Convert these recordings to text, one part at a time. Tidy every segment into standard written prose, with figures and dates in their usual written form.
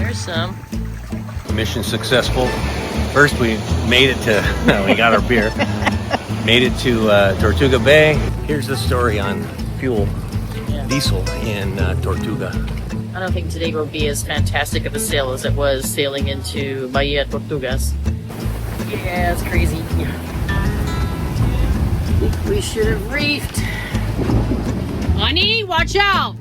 There's some. Mission successful. First we made it to, we got our beer. Made it to Tortuga Bay. Here's the story on fuel, diesel in Tortuga. I don't think today will be as fantastic of a sail as it was sailing into Bahia Tortugas. Yeah, it's crazy. We should have reefed. Honey, watch out!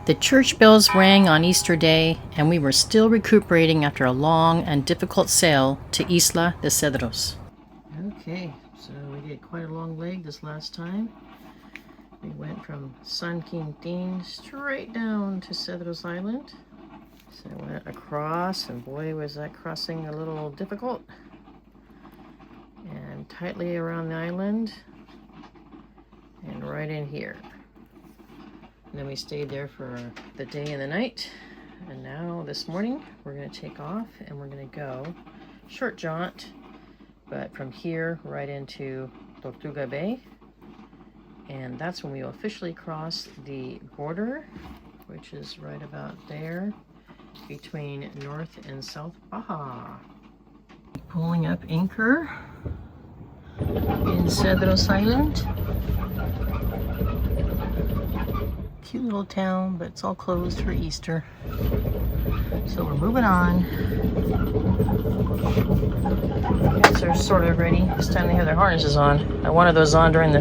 The church bells rang on Easter Day, and we were still recuperating after a long and difficult sail to Isla de Cedros. Okay, so we did quite a long leg this last time. We went from San Quintin straight down to Cedros Island. So I went across, and boy was that crossing a little difficult. And tightly around the island, and right in here. And then we stayed there for the day and the night. And now this morning we're going to take off and we're going to go short jaunt, but from here right into Tortuga Bay. And that's when we will officially cross the border, which is right about there between North and South Baja. Pulling up anchor in Cedros Island. Cute little town, but it's all closed for Easter. So we're moving on. Guys are sort of ready. This time they have their harnesses on. I wanted those on during the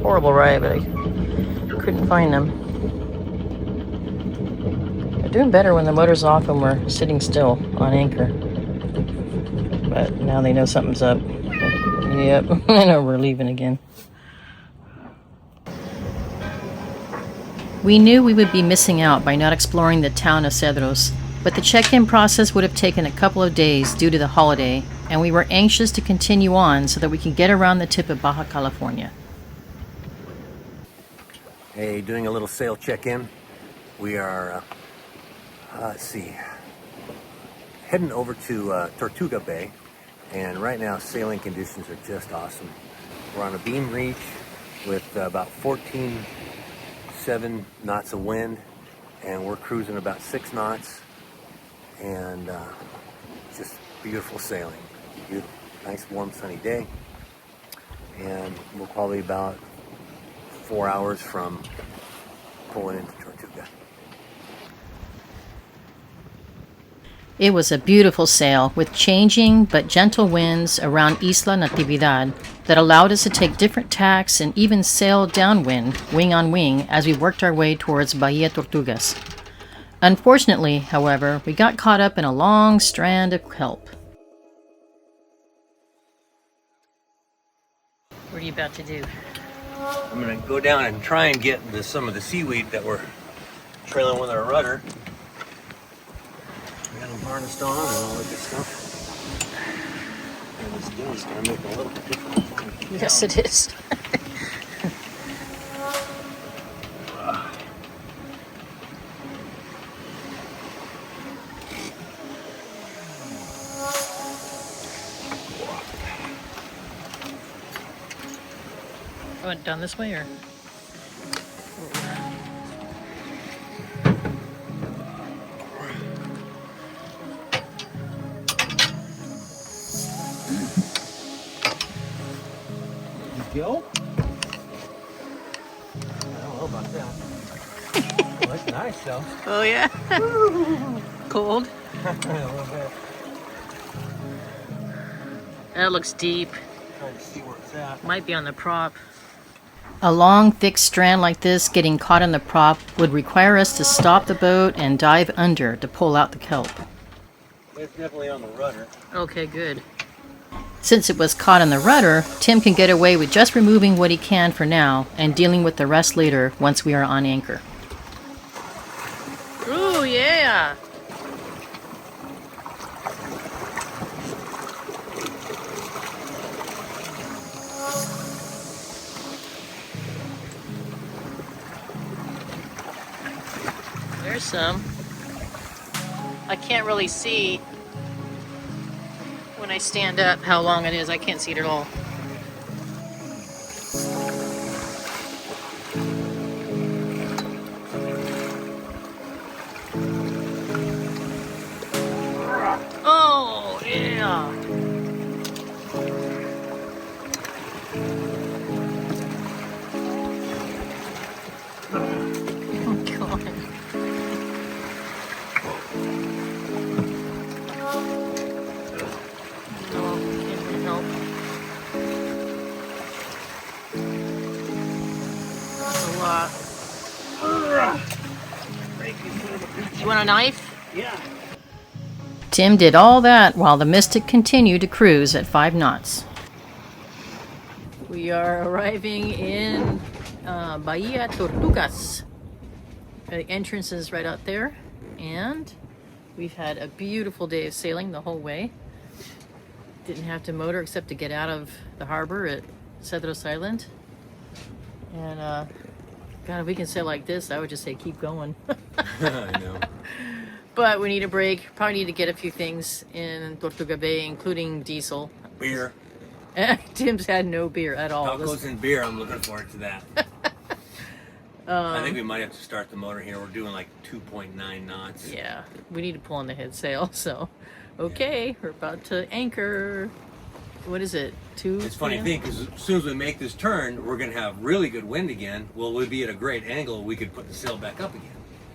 horrible ride, but I couldn't find them. They're doing better when the motor's off and we're sitting still on anchor. But now they know something's up. Yep, I know we're leaving again. We knew we would be missing out by not exploring the town of Cedros, but the check-in process would have taken a couple of days due to the holiday, and we were anxious to continue on so that we could get around the tip of Baja California. Hey, doing a little sail check-in. We are, heading over to Tortuga Bay, and right now sailing conditions are just awesome. We're on a beam reach with about 7 knots of wind, and we're cruising about 6 knots, and just beautiful sailing. Beautiful, nice warm sunny day, and we're probably about 4 hours from pulling into Tortuga. It was a beautiful sail with changing but gentle winds around Isla Natividad that allowed us to take different tacks and even sail downwind, wing on wing, as we worked our way towards Bahia Tortugas. Unfortunately, however, we got caught up in a long strand of kelp. What are you about to do? I'm going to go down and try and get some of the seaweed that we're trailing with our rudder. We got them harnessed on and all that good stuff. And this day is going to make it a little bit difficult for me. Yes, it is. I went down this way, or? Go? I don't know about that. Well, that's nice though. Oh yeah? Cold? A little bit. That looks deep. Trying to see where it's at. Might be on the prop. A long, thick strand like this getting caught on the prop would require us to stop the boat and dive under to pull out the kelp. It's definitely on the rudder. Okay, good. Since it was caught on the rudder, Tim can get away with just removing what he can for now and dealing with the rest later once we are on anchor. Ooh, yeah! There's some. I can't really see when I stand up how long it is. I can't see it at all. Oh, God. Oh, can't really help. That's a lot. You want a knife? Yeah. Tim did all that while the Mystic continued to cruise at 5 knots. We are arriving in Bahia Tortugas. The entrance is right out there, and we've had a beautiful day of sailing the whole way. Didn't have to motor except to get out of the harbor at Cedros Island. And God, if we can sail like this, I would just say keep going. I know. But we need a break. Probably need to get a few things in Tortuga Bay, including diesel. Beer. Tim's had no beer at all. Tacos and beer. I'm looking forward to that. I think we might have to start the motor here. We're doing like 2.9 knots. Yeah, we need to pull on the head sail. So, okay, we're about to anchor. What is it? 2? It's a funny thing because as soon as we make this turn, we're going to have really good wind again. Well, we'll be at a great angle. We could put the sail back up again.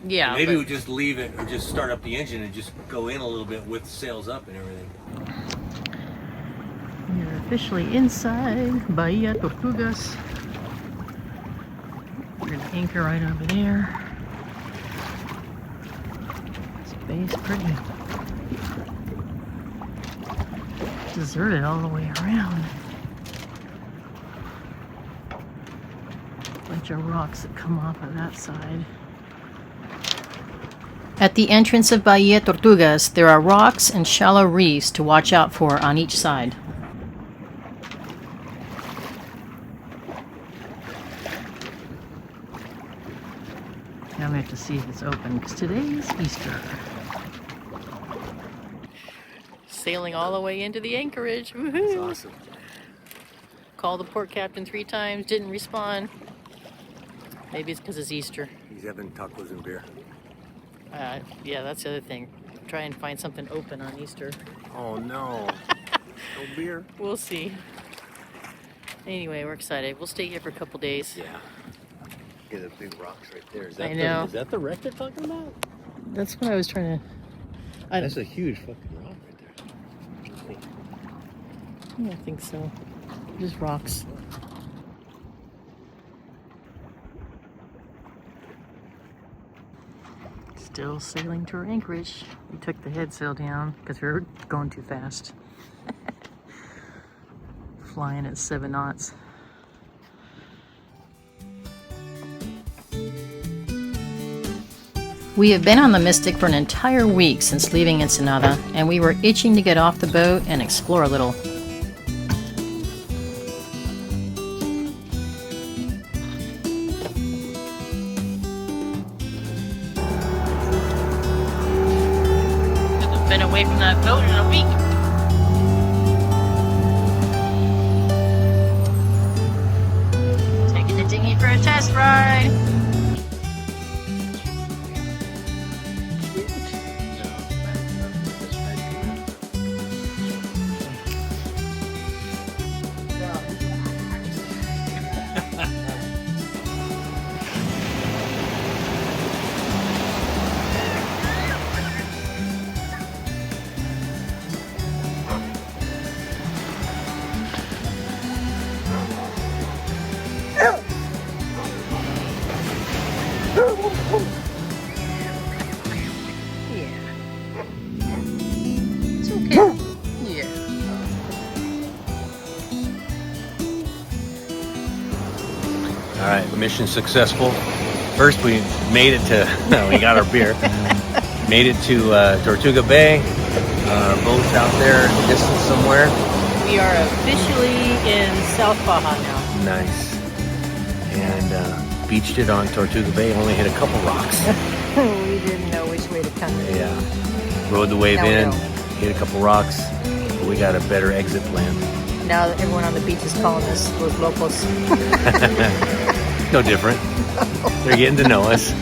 Yeah. Maybe we just leave it or just start up the engine and just go in a little bit with the sails up and everything. We're officially inside Bahia Tortugas. We're gonna anchor right over there. This bay's pretty. Deserted all the way around. Bunch of rocks that come off of that side. At the entrance of Bahia Tortugas, there are rocks and shallow reefs to watch out for on each side. Now we have to see if it's open, because today is Easter. Sailing all the way into the anchorage. Woohoo! That's awesome. Called the port captain 3 times, didn't respond. Maybe it's because it's Easter. He's having tacos and beer. Yeah, that's the other thing. Try and find something open on Easter. Oh no. No beer. We'll see. Anyway, we're excited. We'll stay here for a couple days. Yeah. Get the big rocks right there. Is I know. Is that the wreck they're talking about? That's what I was trying to... That's a huge fucking rock right there. Yeah, I think so. Just rocks. Still sailing to our anchorage. We took the head sail down because we were going too fast. Flying at 7 knots. We have been on the Mystic for an entire week since leaving Ensenada, and we were itching to get off the boat and explore a little. Been away from that boat in a week. Taking the dinghy for a test ride. All right, mission successful. First, we made it to, we got our beer. Made it to Tortuga Bay. Boat's out there in the distance somewhere. We are officially in South Baja now. Nice. And beached it on Tortuga Bay. Only hit a couple rocks. We didn't know which way to come in. Yeah. Rode the wave Now we in, know. hit a couple rocks. But we got a better exit plan. Now that everyone on the beach is calling us los locos. No different. They're getting to know us.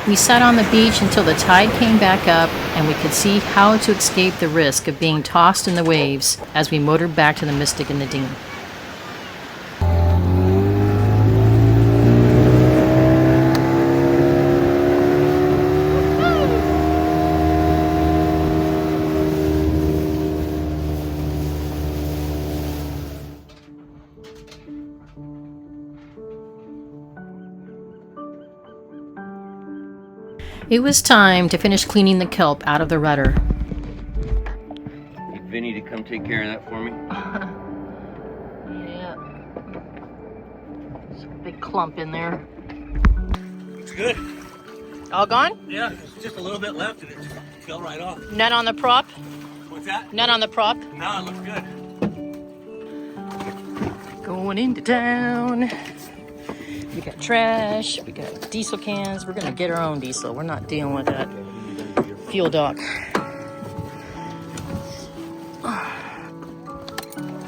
We sat on the beach until the tide came back up and we could see how to escape the risk of being tossed in the waves as we motored back to the Mystic in the dinghy. It was time to finish cleaning the kelp out of the rudder. Need Vinny to come take care of that for me? Yeah. There's a big clump in there. It's good. All gone? Yeah, there's just a little bit left and it just fell right off. None on the prop? What's that? None on the prop? No, it looks good. Going into town. We got trash, we got diesel cans. We're gonna get our own diesel. We're not dealing with that fuel dock.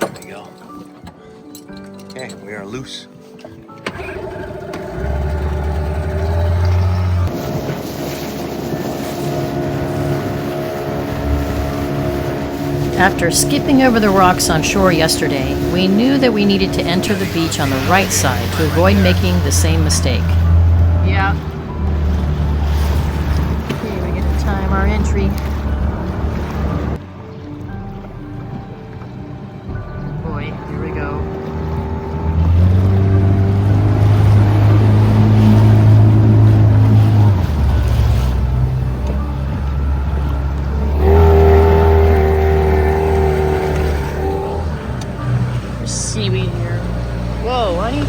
There you go. Okay, we are loose. After skipping over the rocks on shore yesterday, we knew that we needed to enter the beach on the right side to avoid making the same mistake. Yeah. Okay, we get to time our entry. Boy, here we go. Seaweed here. Whoa, honey.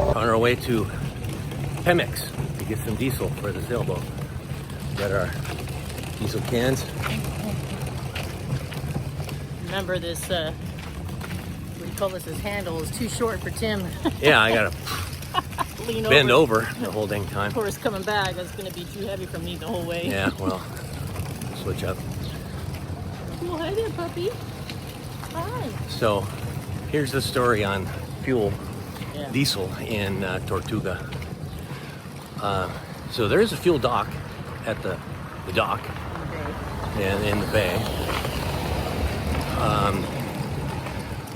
On our way to Pemex to get some diesel for the sailboat. Got our diesel cans. Remember this, what do you call this? This handle is too short for Tim. Yeah, I gotta Lean bend over the whole dang time. Of course, coming back, that's going to be too heavy for me the whole way. Yeah, well, switch up. Well, hi there, puppy. Hi. So, here's the story on fuel, Yeah. diesel in Tortuga. So there's a fuel dock at the dock and in the bay.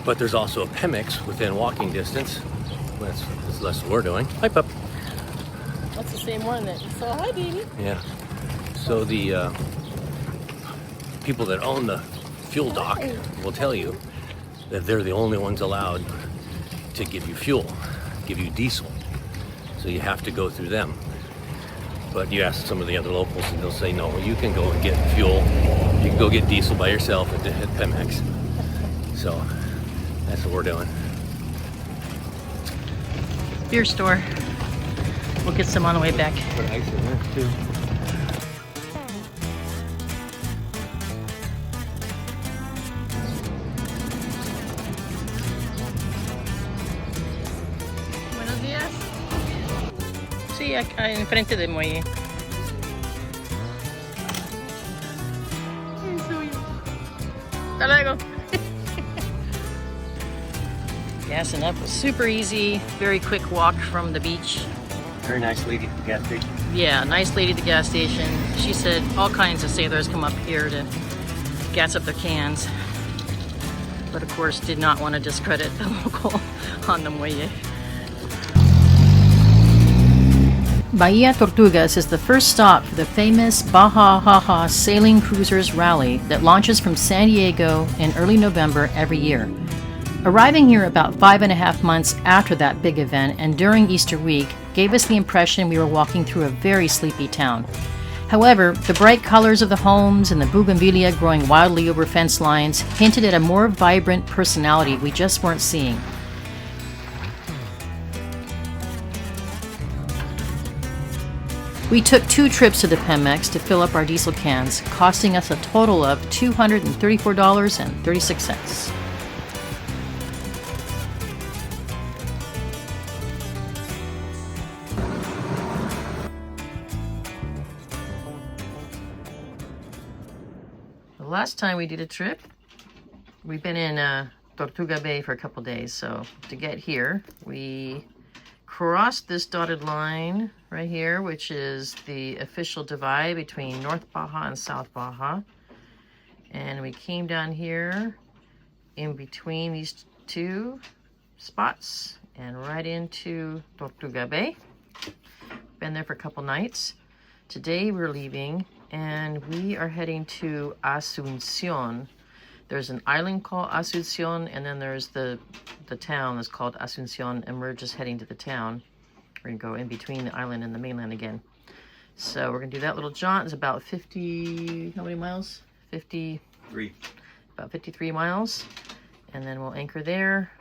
But there's also a Pemex within walking distance. That's less than we're doing. Hi, pup. That's the same one that you saw. Hi, baby. Yeah. So the people that own the fuel dock will tell you that they're the only ones allowed to give you fuel, give you diesel. So you have to go through them. But you ask some of the other locals and they'll say, no, you can go and get fuel. You can go get diesel by yourself at Pemex. So that's what we're doing. Beer store. We'll get some on the way back. Put ice in there too. Buenos días. Sí, acá enfrente del muelle. Hasta luego. Gassing up was super easy. Very quick walk from the beach. Very nice lady at the gas station. Yeah, nice lady at the gas station. She said all kinds of sailors come up here to gas up their cans. But of course did not want to discredit the local on the muelle. Bahia Tortugas is the first stop for the famous Baja Sailing Cruisers Rally that launches from San Diego in early November every year. Arriving here about 5.5 months after that big event and during Easter week gave us the impression we were walking through a very sleepy town. However, the bright colors of the homes and the bougainvillea growing wildly over fence lines hinted at a more vibrant personality we just weren't seeing. We took 2 trips to the Pemex to fill up our diesel cans, costing us a total of $234.36. The last time we did a trip, we've been in Tortuga Bay for a couple days. So to get here, we crossed this dotted line right here, which is the official divide between North Baja and South Baja. And we came down here in between these two spots and right into Tortuga Bay. Been there for a couple nights. Today we're leaving and we are heading to Asunion. There's an island called Asunion, and then there's the town that's called Asunion, and we're just heading to the town. We're gonna go in between the island and the mainland again. So we're gonna do that little jaunt. It's about 50, how many miles? 53. About 53 miles. And then we'll anchor there.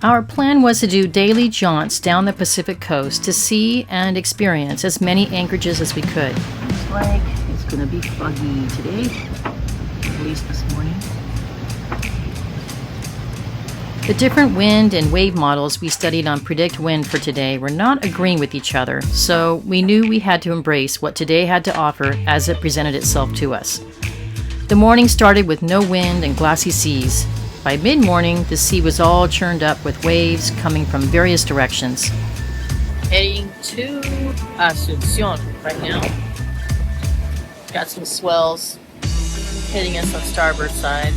Our plan was to do daily jaunts down the Pacific coast to see and experience as many anchorages as we could. Looks like it's gonna be foggy today, at least this morning. The different wind and wave models we studied on Predict Wind for today were not agreeing with each other, so we knew we had to embrace what today had to offer as it presented itself to us. The morning started with no wind and glassy seas. By mid-morning, the sea was all churned up with waves coming from various directions. Heading to Asunion right now. Got some swells hitting us on starboard side.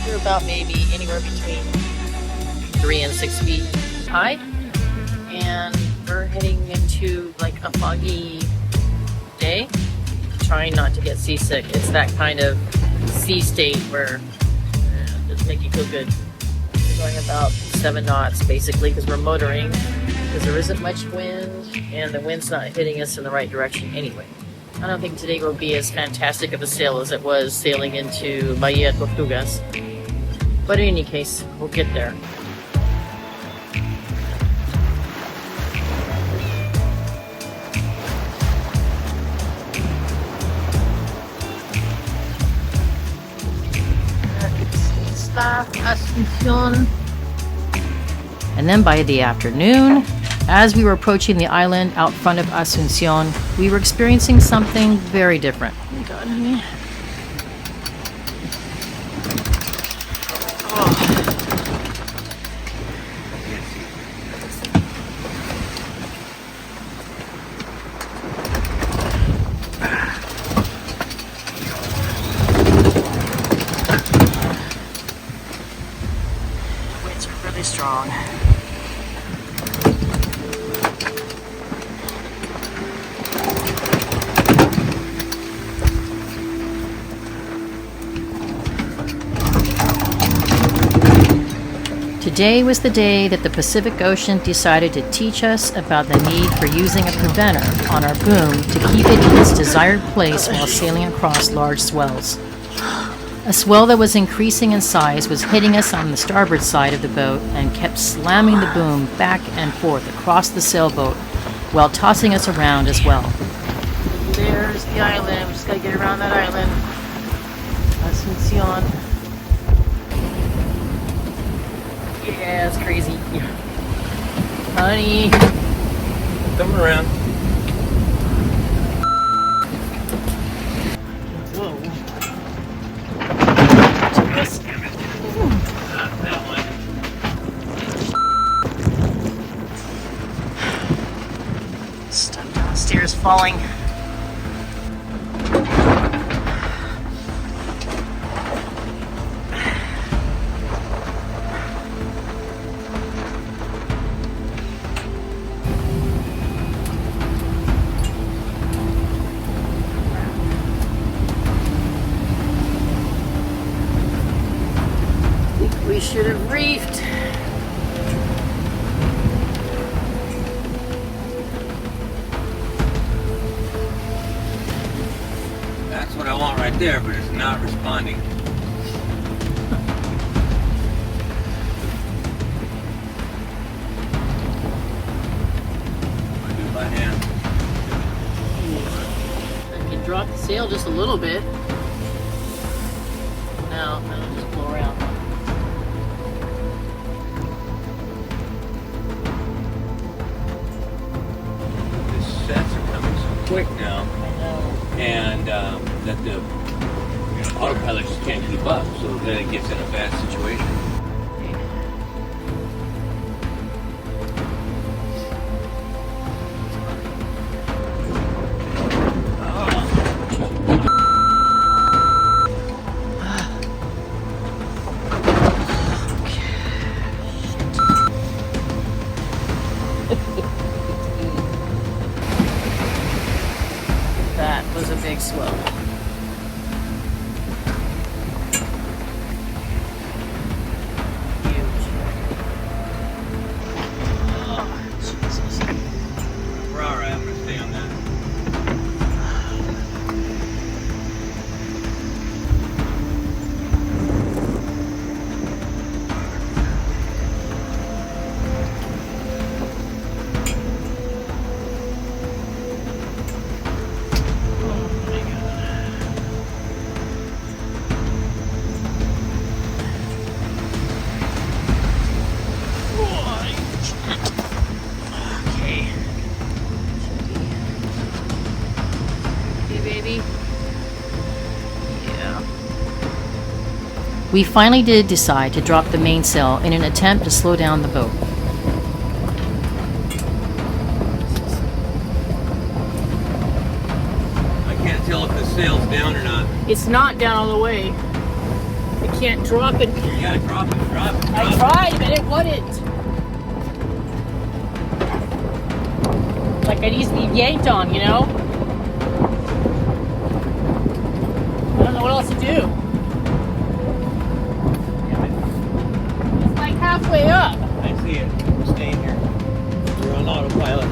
They're about maybe anywhere between 3 and 6 feet high, and we're heading into like a foggy day, trying not to get seasick. It's that kind of sea state where it doesn't make you feel good. We're going about 7 knots basically because we're motoring, because there isn't much wind and the wind's not hitting us in the right direction anyway. I don't think today will be as fantastic of a sail as it was sailing into Bahia Tortugas. But in any case, we'll get there. And then by the afternoon, as we were approaching the island out front of Asunion, we were experiencing something very different. Oh my God, honey. Winds are really strong. Today was the day that the Pacific Ocean decided to teach us about the need for using a preventer on our boom to keep it in its desired place while sailing across large swells. A swell that was increasing in size was hitting us on the starboard side of the boat and kept slamming the boom back and forth across the sailboat while tossing us around as well. There's the island. We just gotta get around that island. Asunion. Yeah, it's crazy. Honey. Coming around. Whoa. That one. Stuck downstairs falling. We should have reefed. That's what I want right there, but it's not responding. I do it by hand. I can drop the sail just a little bit. No, just blow around. The sets are coming so quick now, I know. and that the autopilot just can't keep up, so then it gets in a bad situation. That was a big swell. We finally did decide to drop the mainsail in an attempt to slow down the boat. I can't tell if the sail's down or not. It's not down all the way. I can't drop it. You gotta drop it, drop it. I tried, but it wouldn't. Like it needs to be yanked on, you know? I don't know what else to do. It's like halfway up. I see it. We're staying here. We're on autopilot.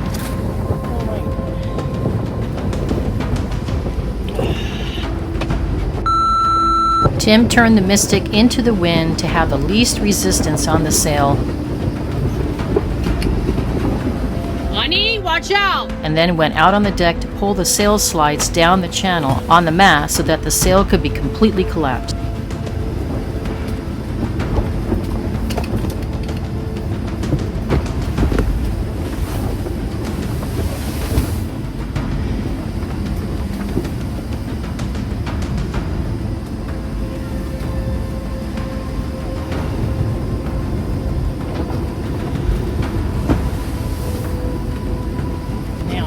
Tim turned the Mystic into the wind to have the least resistance on the sail. Honey, watch out! And then went out on the deck to pull the sail slides down the channel on the mast so that the sail could be completely collapsed.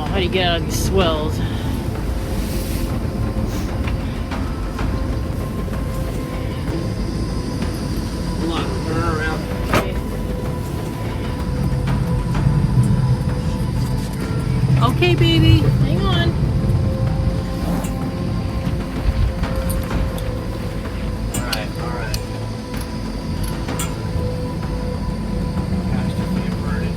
How do you get out of these swells? Come on, turn her around. Okay, baby, hang on. Alright. Gosh, just be inverted.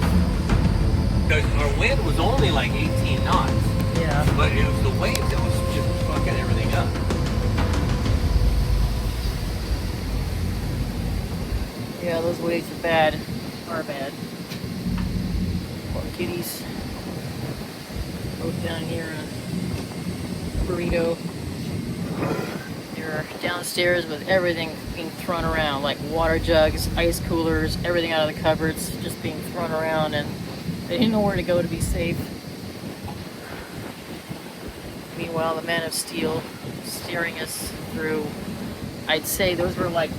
Because our wind was only like 18 knots. Yeah. But it was the waves that was just fucking everything up. Yeah, those waves are bad. Are bad. Poor kitties. Both down here in Burrito. They're downstairs with everything being thrown around, like water jugs, ice coolers, everything out of the cupboards just being thrown around, and they didn't know where to go to be safe. Meanwhile, the Man of Steel steering us through, I'd say those were like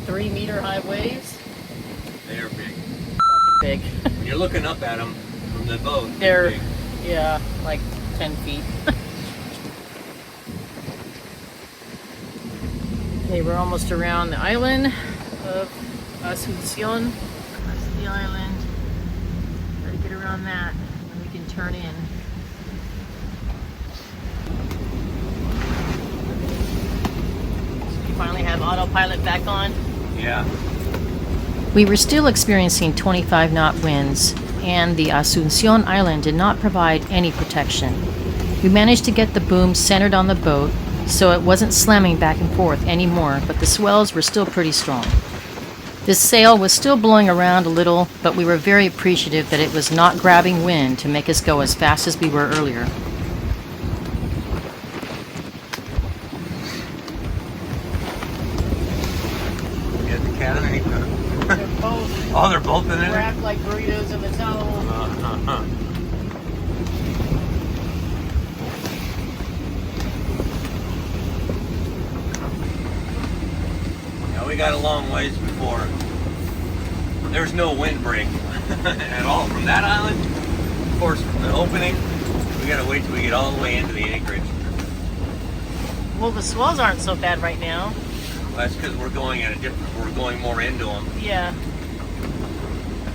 3-meter high waves. They're big. Fucking big. When you're looking up at them from the boat, They're big. yeah, like 10 feet. Okay, we're almost around the island of Asunion. That's the island. Gotta get around that, and we can turn in. So we finally have autopilot back on. Yeah. We were still experiencing 25-knot winds, and the Asunion Island did not provide any protection. We managed to get the boom centered on the boat, so it wasn't slamming back and forth anymore, but the swells were still pretty strong. This sail was still blowing around a little, but we were very appreciative that it was not grabbing wind to make us go as fast as we were earlier. Get the cat underneath them. They're both Oh, they're both in there? wrapped like burritos in the towel. we got a long ways before there's no windbreak at all from that island. Of course, from the opening, we gotta wait till we get all the way into the anchorage. Well, the swells aren't so bad right now. Well, that's because we're going more into them. Yeah.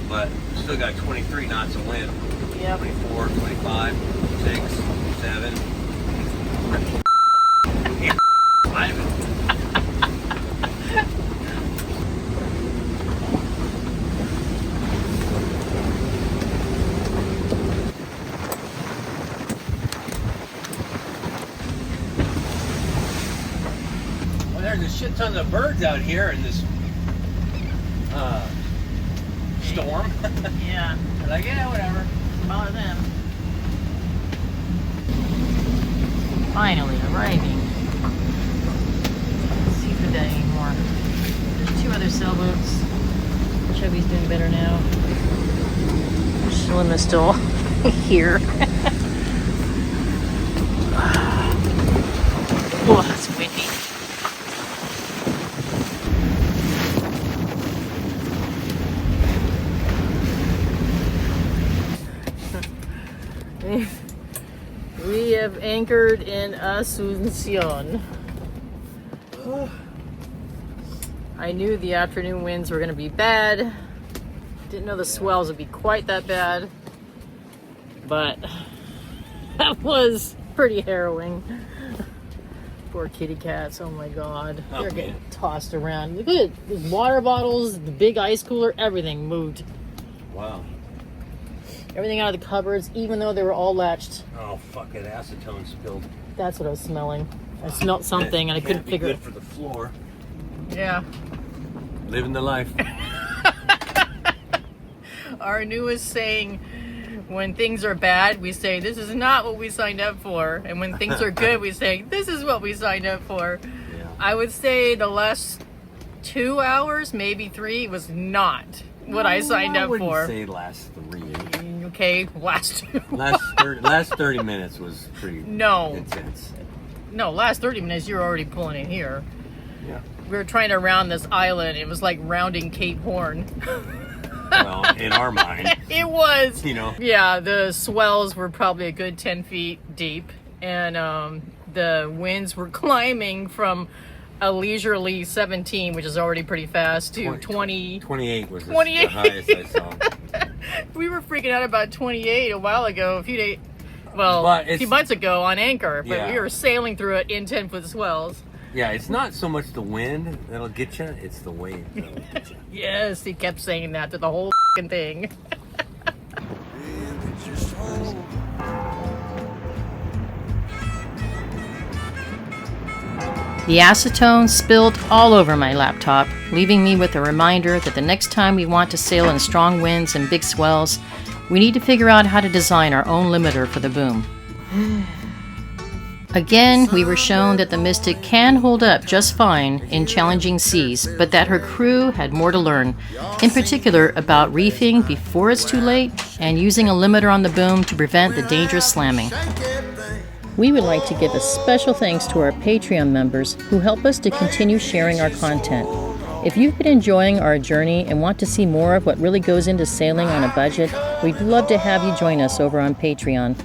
But still got 23 knots of wind. Yep. 24, 25, 6, 7. Well, there's a shit ton of birds out here in this storm. Yeah. They're like, yeah, whatever. Bother them. Finally arriving. Can't see for that anymore. There's 2 other sailboats. Chubby's doing better now. Slim is still here. Oh, that's windy. We have anchored in Asunion. I knew the afternoon winds were going to be bad. Didn't know the swells would be quite that bad. But that was pretty harrowing. Poor kitty cats, oh my god. They're getting tossed around. Look at it. The water bottles, the big ice cooler, everything moved. Wow. Everything out of the cupboards, even though they were all latched. Oh, fuck it. Acetone spilled. That's what I was smelling. I smelled something and I couldn't figure it. Good for the floor. Yeah. Living the life. Our newest saying, when things are bad, we say, this is not what we signed up for. And when things are good, we say, this is what we signed up for. Yeah. I would say the last 2 hours, maybe 3, was not what I signed up for. I wouldn't say last 3. Okay, last 2. last 30 minutes was pretty intense. No, last 30 minutes, you were already pulling in here. Yeah. We were trying to round this island. It was like rounding Cape Horn. Well, in our mind. It was. You know. Yeah, the swells were probably a good 10 feet deep. And the winds were climbing from a leisurely 17, which is already pretty fast, to 20. 28 was the highest I saw. We were freaking out about 28 a while ago, a few months ago on anchor. But we were sailing through it in 10-foot swells. Yeah, it's not so much the wind that'll get you, it's the wave that'll get you. Yes, he kept saying that to the whole thing. The acetone spilled all over my laptop, leaving me with a reminder that the next time we want to sail in strong winds and big swells, we need to figure out how to design our own limiter for the boom. Again, we were shown that the Mystic can hold up just fine in challenging seas, but that her crew had more to learn, in particular about reefing before it's too late and using a limiter on the boom to prevent the dangerous slamming. We would like to give a special thanks to our Patreon members who help us to continue sharing our content. If you've been enjoying our journey and want to see more of what really goes into sailing on a budget, we'd love to have you join us over on Patreon.